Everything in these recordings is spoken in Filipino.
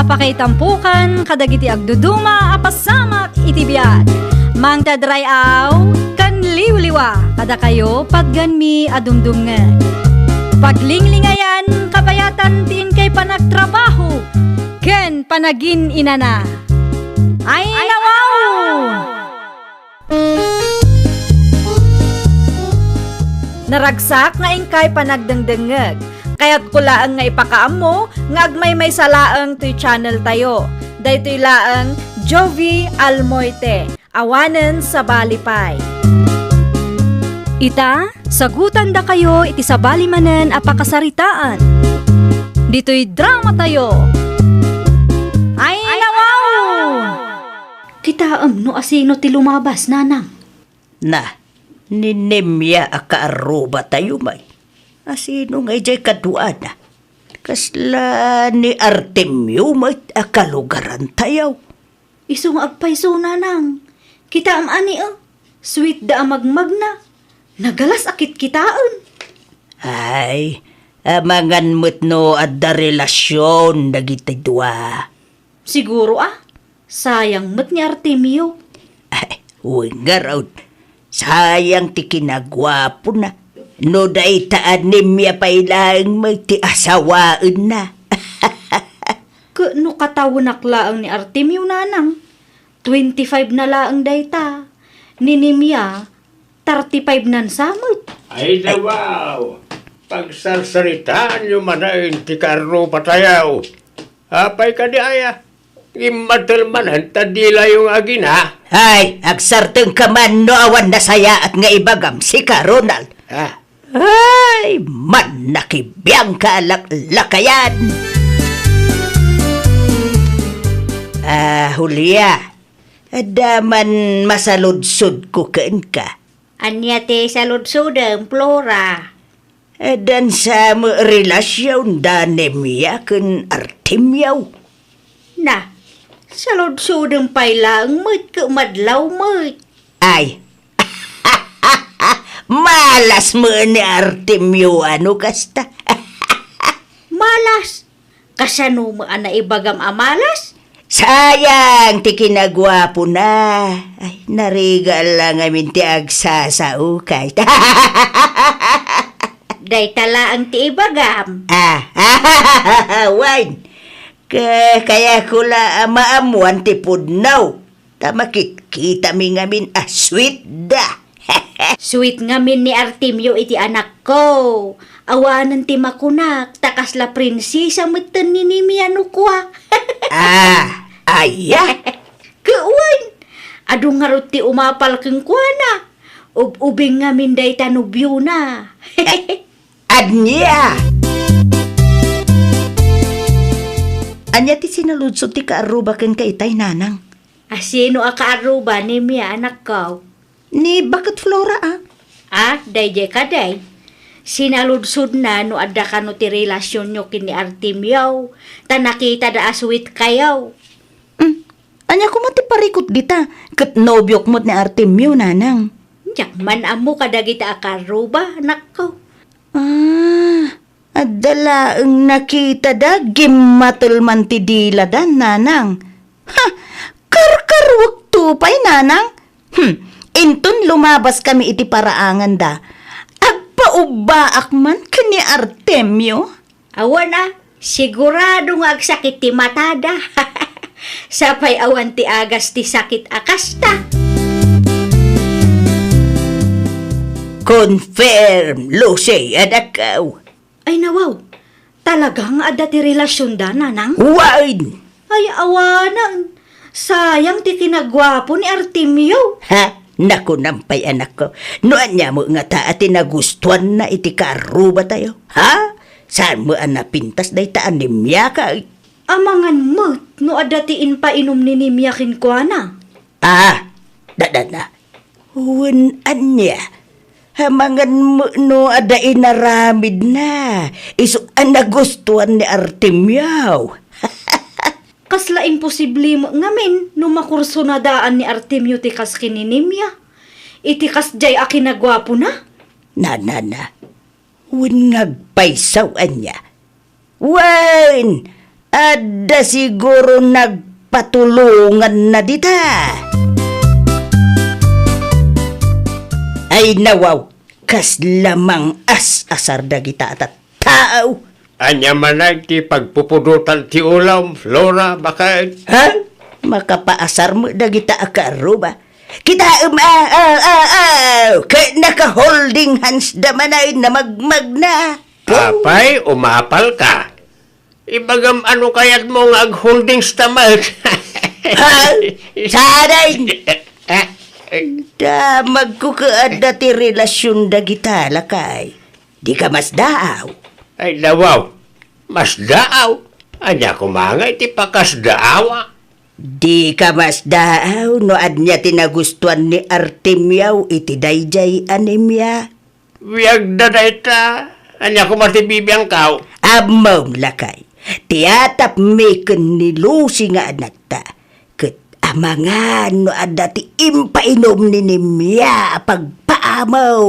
apakaitampukan kadagiti agduduma apasamak itibiyat. Mang tadrayaw kan liwliwa kada kayo pagganmi adumdumngan. Paglinglingayan kabayatan tiin kay panagtrabaho ken panagin inana. Ay nawaw! Naragsak nga ingkay panagdengdengeg. Kaya't kulaang nga ipakaam mo, nga agmay may salaang to'y channel tayo. Dayto'y laang Jovi Almoite, awanen sa balipay. Ita, sagutan da kayo iti sa balimanen apakasaritaan. Dito'y drama tayo. Ay nawaw! Kitaam no asino ti lumabas, nanang. Na, ninemya akaaruba tayo may. Asino nga ijay kaduana? Kasla ni Artemio may akalugaran tayaw. Isong agpayso, nanang. Kitaam ani sweet da amagmag na. Nagalas akit kitaan. Ay, amangan mo't no at da relasyon dagiti dua. Siguro sayang mat ni Artemio. Ay, uy nga raw. Sayang ti kinagwapo na. No day taan nimya pailang may ti asawaan na. No katawunak laang ni Artemio, nanang. 25 na laang dayta. Ni Nimya, 35 nan samot. Ay wow! Pagsarsaritaan nyo manayin ti Carlo patayaw. Apay ka di aya. Imatalmanan tadila yung agina. Ay, agsarteng ka man no awan na saya at nga ibagam si ka, Ronald. Ha? Ay, man nakibiyang ka lakayan. Julia, adaman masaludsod ko kaan ka. Anya te saludsudem, Flora. Adan sa relasyon da Nemya ken Artemio. Na, saludsudem pailang mat ke madlaw mat. Ay, malas mo ni Artemio ano kasta. Malas. Kasano mo ana ibagam amalas? Sayang ti kinagwapo na. Ay, narigal lang amin ti agsasaukay. Day tala ang ti ibagam. Wine. Kaya ko la maamuan ti pudnaw. Tamakit kita mi ngamin sweet da. Sweet ngamin ni Artemio iti anak ko. Awanan ti makunak, takas la prinsesa meten ni Nimiano kwa. Aya. Kuwan. Adu nga ro ti umapal keng kwa na. Ubing ngamin day tanubyo na. Anya. Anya ti sinaludsod ti kaaruba ken kaitay, nanang. Asino akaaruba ni Mia anak ko? Ni bakit Flora Day ka day. Sinaludsod na no adda ka no ti relasyon nyo kini Artemio. Ta nakita da aswit kayo. Anya ko mo ti parikot dita. Kat nobyok mo't ni Artemio, nanang. Diyak man amo kadagita akaruba, anak ko. Adala ang nakita da, gimatul man ti dila da, nanang. Karkarwag tupay, nanang. Intun lumabas kami iti paraangan da. Agpaubaak man kani Artemio. Awan sigurado nga agsakit ti matada. Sapay awan ti agas ti sakit akasta. Confirm, Lucy, adakaw. Ay nawaw, talagang adda ti relasyon da, nanang? Wine! Ay awanan, sayang ti kinagwapo ni Artemio. Naku nampay anak ko. Noan niya mo nga taati nagustuhan na iti karuba tayo. Saan mo napintas day taan ni Mia ka? Amangan mo't no adatiin pa inom ni Nimyakin kwa na. Dadana. Huwaan niya. Hamangan mo no ada inaramid na. Iso ang nagustuhan ni Artemio. Kasla imposible mo ngamin no makurso na daan ni Artemio ti kas kininimya. Iti kas jay akinagwapo na. Na. Huwag ngagpaysawan niya. Wan! Ada siguro nagpatulungan na dita. Ay nawaw, kas lamang asar dagita at tao. Anya manag ti pagpupudutan ti ulam, Flora, baka... Ha? Makapaasar mo dagita akaro ba? Kita kay naka-holding hands damanay na magmag na. Apay, umapal ka. Ibagam ano kayat mo nga ag-holding stomach. Ha? Saray! Damag ko kaada ti relasyon dagita lakay. Di ka mas daaw. Ay, dawaw. Mas daaw. Anya kumangay ti pakas daawa. Di ka mas daaw no adnya tinagustuhan ni Artemiaw iti dayjay anemia. Wiyag daday ta. Anya kumatibibiyang kao. Amaw lakay. Tiatap meken ni Lucy nga anak ta. Ket amangan no adda ti impainom ni Nemia pagpaamaw.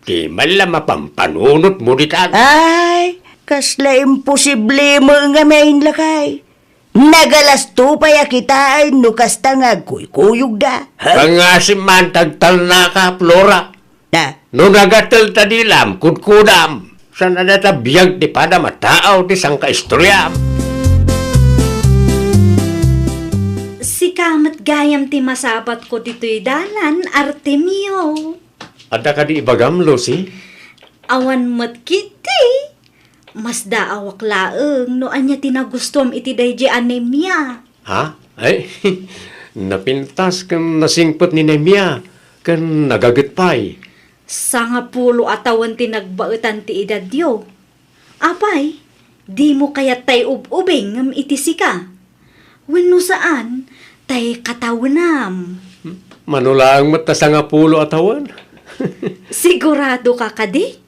Di man lang mapampanunot mo ditan. Ay, kasla imposible mo nga main lakay. Nagalasto pa ya kita ay no kasta nga kuyog da. Ha? Pangasiman tagtal na ka, Flora. Na, No nagatal ta dilam, kudkudam. Sana na ta biyag ti pada mataaw ti sang kaistoryam. Si kamat gayam ti masabat ko dito'y dalan, Artemio. Ada ka di ibagam, Lucy? Awan mat kiti. Mas daawak laeng no anya tinagustuam iti dayjay anemia. Ha? Ay, napintas kan nasingpot ni Nemia, kan nagagitpay. Sanga pulo atawan tinagbaetan ti edad yo. Apay, di mo kaya tay ububing ngam itisi ka. Wenno saan, tay katawenam. Manulaang mata sa nga pulo atawan. Sigurado ka kadi?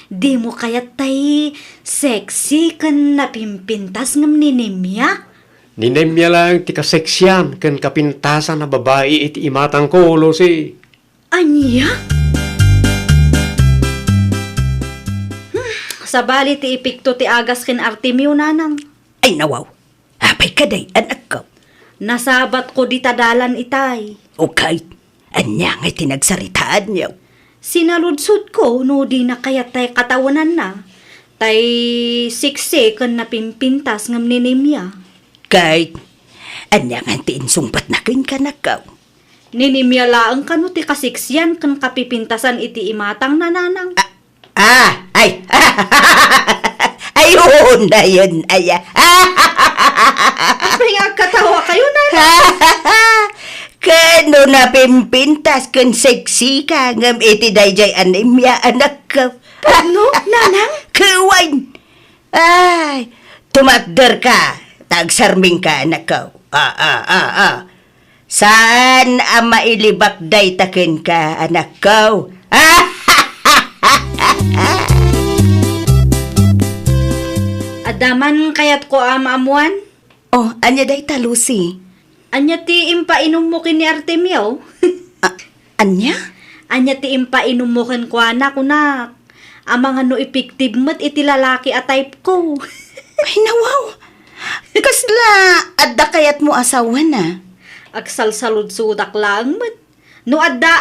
Di mo kaya tay sexy kan napimpintas ngam ni Nemia? Ni Nemia lang ti kaseksyan, kan kapintasan na babae iti imatang ko, Lucy. Anya? Sabali ti ipikto ti agas kin Artemio nanang. ay nawaw. Apay kaday anak ko. Nasabat ko di tadalan itay. O kahit anya ngay tinagsaritaan niyo. Sinaludsod ko no di na kaya tay katawanan na. Tay siksi kan napimpintas ngam ni Nemia. Kahit anya nga tiinsumpat na kin kanakaw. Ni Nemia laang kano ti kasiksyan kan kapipintasan iti imatang nananang. Ay! Ayun na yun, aya. Apay nga katawa kayo na. Kano na pimpintas kan sexy ka ngam iti dayjay anemia anak ko. Ano, nanang? Kawain! Ay, tumakder ka. Tagsarming ka anak ko. Saan ang mailibak day takin ka anak ko? Adaman kayat ko amamuan? Oh, anya day ta, Lucy? Anya ti impainom mo kin ni Artemio? Anya? Anya ti impainom mo kin ko anak kunak. Amang ano epektive mat iti lalaki a type ko. Ay, nawaw. Kasla, adda kayat mo asawa na. Agsalsalud sudak lang mat. No adda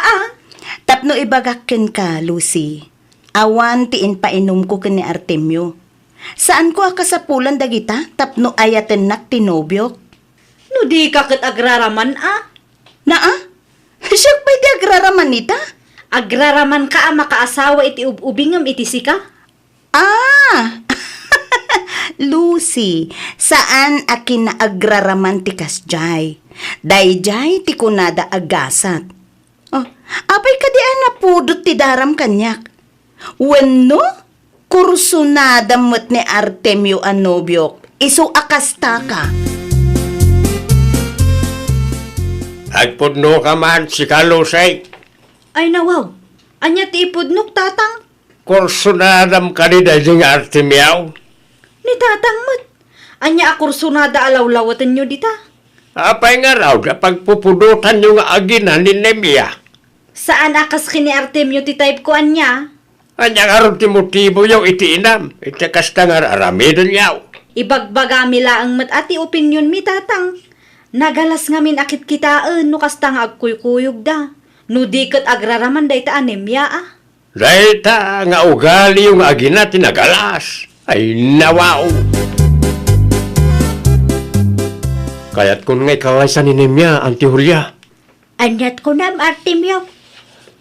Tapno ibagakin ka, Lucy. Awan tiin painom ko kini Artemio. Saan ko akasapulan dagita? Tapno ayaten nak tinobyok. No di ka kat agraraman Naa? Siyak ba'y di agraraman nita? Agraraman ka makaasawa iti ubingam iti sika? Lucy, saan akin na agraraman ti kasjay? Dayjay ti kunada agasat. Oh, apay ka di napudot ti daram kanyak. Wenno, kursunada mo't ni Artemio Anobyok, iso akasta ka. Agpudno ka man si Kalusay. Ay nawaw, anya ti ipudnok tatang? Kursunadam ka ni Dajing Artemiaw. Ni tatang mat. Anya akursunada alawlawatan nyo dita? Apay nga raw na pagpupudutan yung agina ni Nemia. Saan akas kini Artemio ti type ko anya? Anya nga rin ti motibo yung itiinam. Iti kasta nga aramidon yaw. Ibagbagami laang mat ati opinyon mi tatang. Nagalas ngamin akit kitaan no kastang agkuykuyog da. No di kat agraraman day ta anemya ah. Dahita nga ugali yung agina tinagalas. Ay nawaw. Kaya't kun ngay kalaysan ni Nemya, Auntie Julia. Anyat ko nam Artemio.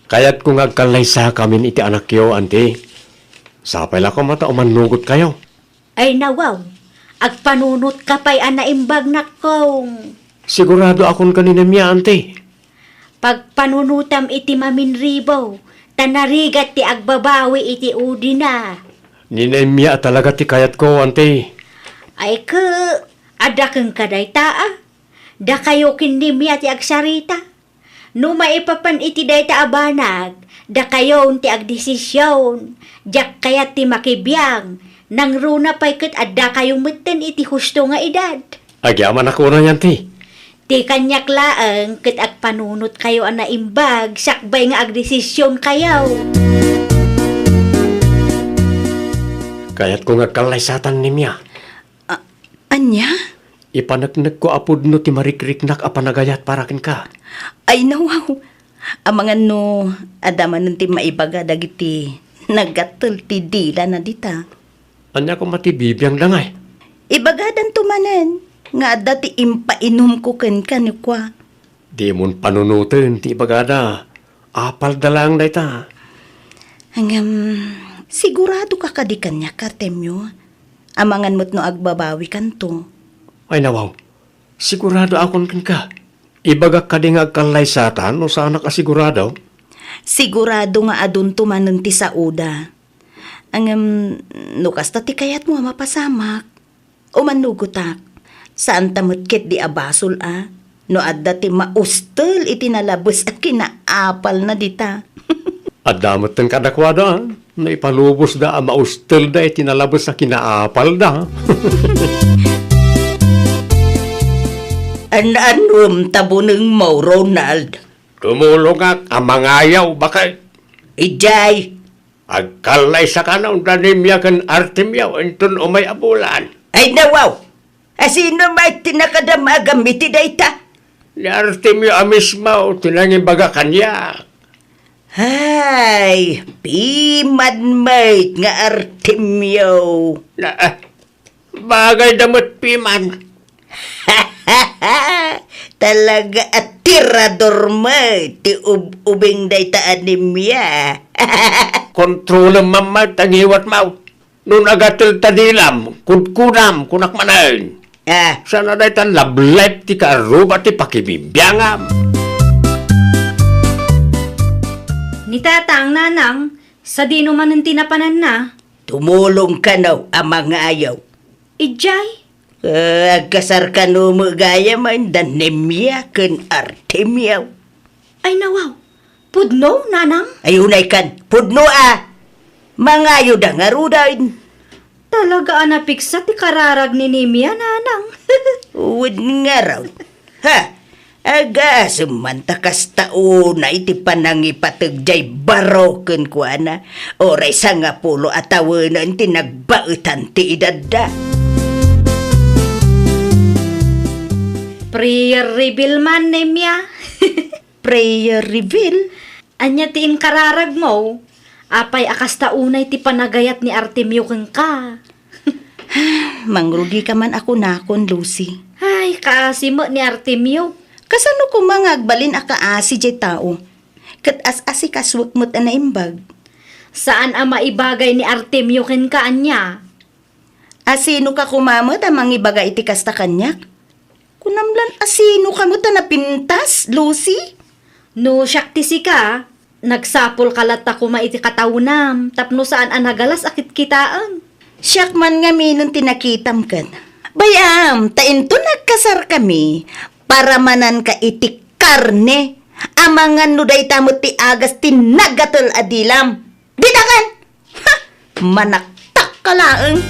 Kaya't kung agkalaysa kami iti anak yo, Auntie. Sapay la ko mata umanugot kayo. Ay nawaw. Agpanunot ka pa'y anaimbag na kong. Sigurado akon kanina Nemya, Auntie. Pagpanunutam iti maminribaw. Tanarigat ti agbabawi iti udi na. Ni Nemya talaga ti kayat ko, Auntie. Ay ada kang kaday taa. Da kayo kinimya ti agsarita. No maipapan iti dayta abanag, da kayo ti agdesisyon. Jak kayat ti makibiyang. Nang runa pa'y kat ada kayong meten iti husto nga edad. Agyaman ako na yan, Ti. Ti kanyak laang kat agpanunot kayo anaimbag, sakbay nga agdesisyon kayo. Kaya't kung agkalaysatan Nemya. Anya? Ipanagnag ko apod no ti marikriknak apanagayat parakin ka. Ay nawaw. Amangan no, adaman nun ti maibaga dagiti nagatul ti dila na dita. Anya ko matibibiyang langay. Ibagadan tumanen, nga dati impainom ko ken kanikwa. Di mon panunutin ti bagada. Apal dalang na ita. Hanggang, sigurado ka kadikan niya, Artemio. Amangan mo't no agbabawi kanto. Ay nawaw, sigurado akon kan ka. Ibagak ka di nga agkalaysatan o sana ka sigurado. Sigurado nga adun tumanen ti sauda. Nukas ti kayat mo mapasamak. O manugutak. Saan tamutkit di abasol No adda ti maustel iti nalabos at kinaapal na dita. At damot ng kadakwada, na ipalubos da, maustel da, itinalabos sa kinaapal da. Anum tabuneng mo, Ronald. Tumulong ak, amangayaw bakay. Ijay, Agkalay sa kanaw, Nemya kan Artemyaw, entun umay abulan. ay nawaw. Asino may tinakadamagamiti dayta? Ni Artemyo amismaw, tinangin baga kanya. Hay, piman mate nga Artemio. Bagay damot piman. Talaga at tirador mate, ti ubing dayta anemya. Kontrol ang mamad, tangiwat maw. Nun agatil tadilam, kudkudam, kunak manayin. Sana dahi tan lablep ti karubat ti pakibibiyangam. Ni tatang nanang, sa di naman ang tinapanan na. Tumulong ka naw, amang ayaw. Ijay, Agkasar ka no magaya man, Nemya ken Artemio. ay nawaw. Pudno, nanang? Ayunay kan, pudno Mangayo da nga rudain. Talaga anapiksa ti kararag ni Nemya, nanang. Uwid nga raw. Ha? Aga, sumantakas tao na iti panangipatagjay baroken ko na. Oray sa nga pulo atawanan ti nagbautan ti idadda. Prayer reveal man, Nemya. Prayer reveal? Anya ti inkararag mo, apay akas taunay ti panagayat ni Artemio kang ka. Mangrugi ka man ako nakon, Lucy. Ay, kaasi mo ni Artemio. Kasano ko mga agbalin akaasi jay tao? Kat as-asi kaswak mo't anaimbag. Saan ang maibagay ni Artemio ken ka anya? Asino ka kumamot amang ibaga iti kasta kanyak? Kunamlan asino ka mo napintas, Lucy? No, syakti si ka. Nagsapol kalata ko maiti kataunam. Tapno saan ang nagalas akit kitaan. Siyak man nga minun tinakitam kan. Bayam, tainto nagkasar kami para manan ka iti karne. Amangan no day tamot ti agas tinagatul adilam. Bidakan! Ha! Manaktak ka laeng.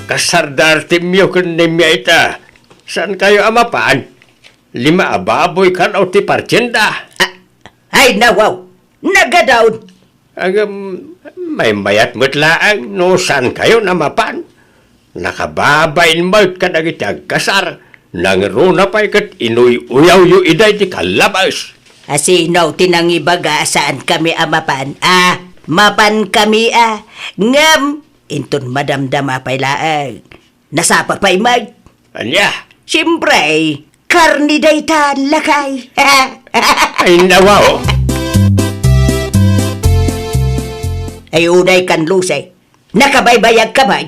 Kasar da Artemyo kan Nemya ita. Saan kayo amapaan? 5 ababoy kan o ti partyenda. Ay nawaw, nagadaon. May mayat mo't laang no saan kayo namapan. Nakababain mo't ka nagitag kasar. Nang runa pa'y kat inuy uyaw yu iday ti kalabas. Asinaw tinangibaga saan kami amapan. Mapan kami Ngam, inton madamdama pa'y laang. Nasapa pa'y mag. Anya? Siyempre, karni daytan lakay. Ay nawaw. Ay unay kan lusay. Nakabaybayag ka ba?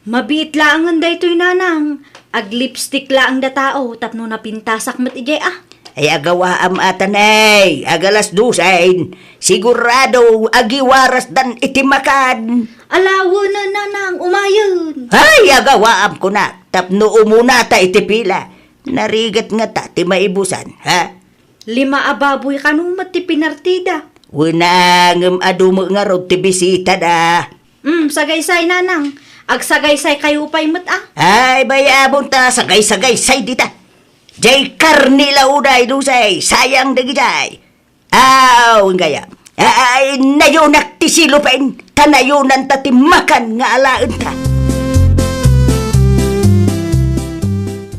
Mabiit lang ang daytoy nanang. Ag lipstick lang da tao tapno napintasak mat ijay Ay agawa am atanay. Agalas dusain. Sigurado agiwaras dan itimakan. Alawo na nanang umayon. Ay agawa am ko na. Tapno umuna ta itipila. Narigat nga ta ti maibusan. 5 ababoy kanong mati pinartida. Unang adumo nga rod ti bisita da. Sagaysay nanang. Ag sagaysay kayo pa'y mat Ay bayabong ta sagay-sagay-say dita. Jay karni lauday lusay. Sayang dagi jay. Gaya. Ay nayunak ti silupen. Tanayunan ta ti makan nga alaan ta.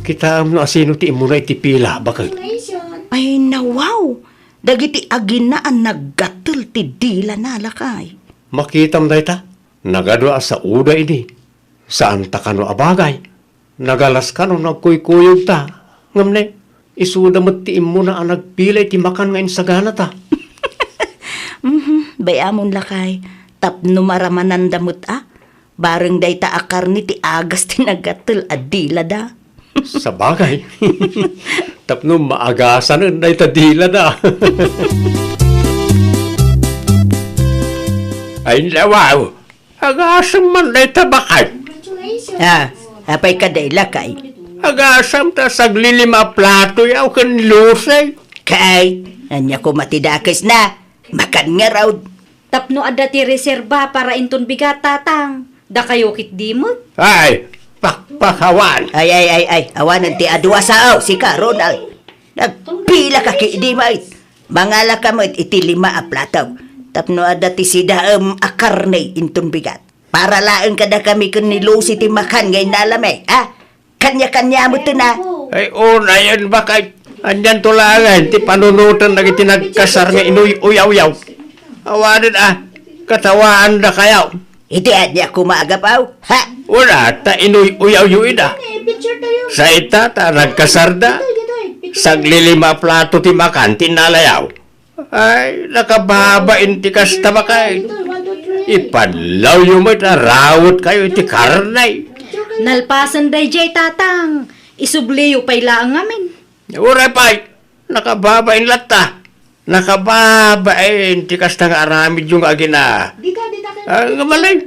Kita no asino ti imunay ti pila bakag. Ay nawaw. Dagiti aginaan naggatul ti dila nalakay. Makitam day ta. Nagadwa sa uda ini. Saan ta kano abagay. Nagalas kano nagkuykuyog ta. Ngamne, isuda mo't ti imo na ang nagpilay ti makan ngayon sa gana ta. Bayamon lakay. Tapno maramanandamot Bareng day ta akar ni ti agas ti naggatul at dila da. Sa bagay. Tapno maagasan na itadila na. Ay lawaw. Agasam man na itabakan. Apay ka day lakay. Agasam ta saglilima plato yaw kan lusay. Kay, anya ko matidakes na. Makan nga raw. Tapno adda ti reserba para inton bigat tatang. Da kayo kit dimot. Ay, pakpakawan. Ay. Awanan ti adwa sao. Sika, Ronald. Nagpila ka ki di may. Mangala ka mo iti 5 plataw. Tapno ada ti sidaam akarne inton bigat. Para laeng kada kami kun ni Lucy ti makan ngay nalame. Kanya-kanya mo to na. Ay, una yan bakay. Andyan tulangan, ti panunutan na itinagkasar nga inuy uyaw-yaw. Awanin katawaan na kayaw. Iti adya kumagapaw. Wala, ta inuy uyaw-yuin Sa ita, ta nagkasarda. Saglilima plato ti makan, tinalayaw. Ay, nakababain ti kasta bakay. Ipadlaw yung may rawot kayo ti karnay. Nalpasan day jay tatang. Isubliyo pa'y laang amin. Uray pa'y, nakababain lata. Nakababain ti kasta nga aramid yung agina. Ang malay.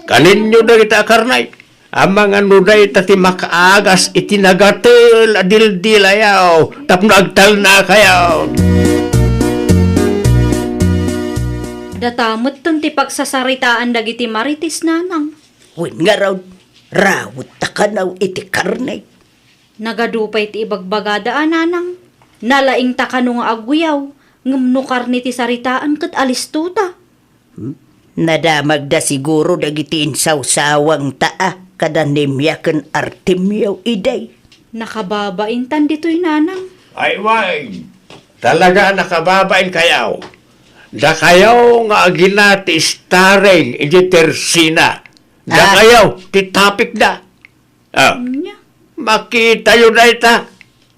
Kaninyo na kita karnay. Amang ano day tati makaagas itinagatil adil-dilayaw. Tapno agtal na kayaw. Datamot ton ti pagsasaritaan dagiti maritis nanang. Win nga raw. Rawot ta ka naw iti karnay. Nagadupay ti ibagbagada nanang. Nalaing ta kano nga agwiyaw. Ngumno karni ti saritaan kat alistuta. Nadamag da siguro dagiti insawsawang taa kada nimyaken artimyaw iday. Nakababain tan dito'y nanang. Ay, why? Talaga nakababain kayaw. Da kayaw nga agina ti starring iti tersina. Da kayaw ti topic da. Makita yun na ita.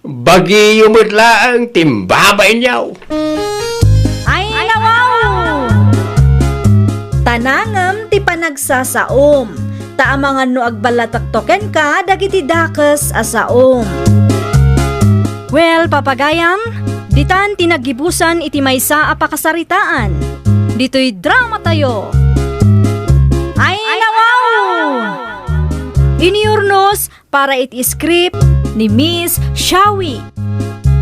Bagi yumitlaang timbabain yaw. Ay nawaw! Tanangam ti panagsasaom. Taamangan no agbalataktoken ka dagiti dakes asaom. Well, papagayam, ditan tinagibusan iti maysa a pakasaritaan. Dito'y drama tayo. Ay nawaw! Iniurnos para iti script ni Miss Shawi.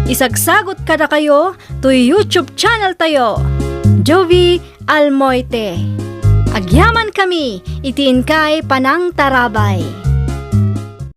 Isagsagot kada kayo to YouTube channel tayo, Jovi Almoite. Agyaman kami, itiin kay Panang Tarabay.